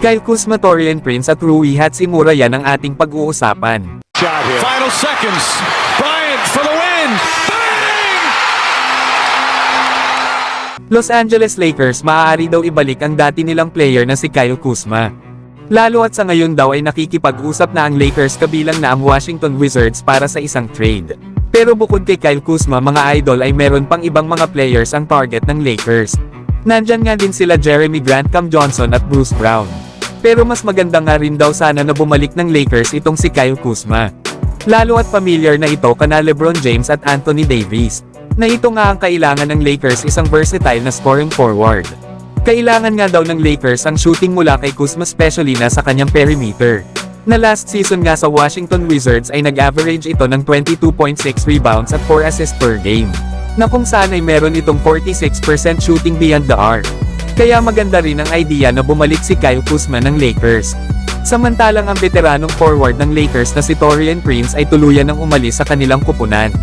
Kyle Kuzma, Taurean Prince at Rui Hachimura, yan ang ating pag-uusapan. Final seconds. Bryant for the win. Bang! Los Angeles Lakers maaari daw ibalik ang dati nilang player na si Kyle Kuzma. Lalo at sa ngayon daw ay nakikipag-usap na ang Lakers kabilang na ang Washington Wizards para sa isang trade. Pero bukod kay Kyle Kuzma, mga idol, ay meron pang ibang mga players ang target ng Lakers. Nandyan nga din sila Jeremy Grant, Cam Johnson at Bruce Brown. Pero mas maganda nga rin daw sana na bumalik ng Lakers itong si Kyle Kuzma. Lalo at familiar na ito kana LeBron James at Anthony Davis. Na ito nga ang kailangan ng Lakers, isang versatile na scoring forward. Kailangan nga daw ng Lakers ang shooting mula kay Kuzma, especially na sa kanyang perimeter. Na last season nga sa Washington Wizards ay nag-average ito ng 22.6 rebounds at 4 assists per game. Na kung saan ay meron itong 46% shooting beyond the arc. Kaya maganda rin ang idea na bumalik si Kyle Kuzma ng Lakers. Samantalang ang veteranong forward ng Lakers na si Taurean Prince ay tuluyan ng umalis sa kanilang kupunan.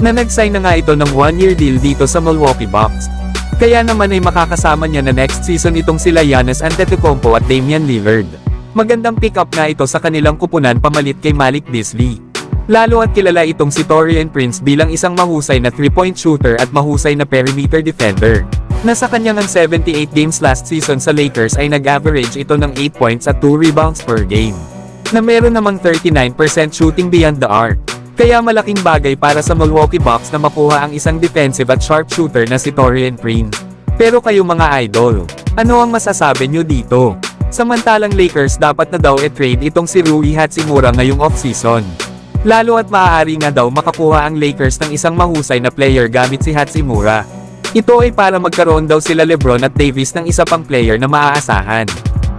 Na nag-sign na nga ito ng 1-year deal dito sa Milwaukee Bucks. Kaya naman ay makakasama niya na next season itong sila Giannis Antetokounmpo at Damian Lillard. Magandang pick-up na ito sa kanilang kupunan pamalit kay Malik Beasley. Lalo at kilala itong si Taurean Prince bilang isang mahusay na 3-point shooter at mahusay na perimeter defender. Nasa kanyang 78 games last season sa Lakers ay nag-average ito ng 8 points at 2 rebounds per game. Na meron namang 39% shooting beyond the arc. Kaya malaking bagay para sa Milwaukee Bucks na makuha ang isang defensive at sharpshooter na si Taurean Prince. Pero kayo mga idol, ano ang masasabi nyo dito? Samantalang Lakers dapat na daw i-trade itong si Rui Hachimura ngayong off-season. Lalo at maaari nga daw makakuha ang Lakers ng isang mahusay na player gamit si Hachimura. Ito ay para magkaroon daw sila LeBron at Davis ng isa pang player na maaasahan.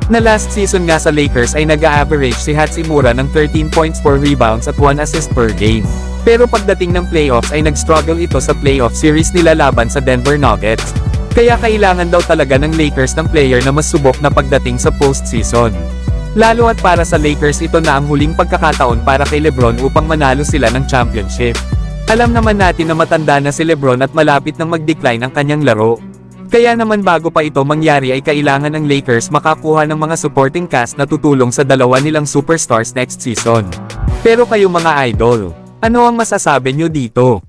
Na last season nga sa Lakers ay nag-a-average si Hachimura ng 13 points, 4 rebounds at 1 assist per game. Pero pagdating ng playoffs ay nag-struggle ito sa playoff series nila laban sa Denver Nuggets. Kaya kailangan daw talaga ng Lakers ng player na mas subok na pagdating sa postseason. Lalo at para sa Lakers ito na ang huling pagkakataon para kay LeBron upang manalo sila ng championship. Alam naman natin na matanda na si LeBron at malapit nang mag-decline ang kanyang laro. Kaya naman bago pa ito mangyari ay kailangan ng Lakers makakuha ng mga supporting cast na tutulong sa dalawa nilang superstars next season. Pero kayo mga idol, ano ang masasabi nyo dito?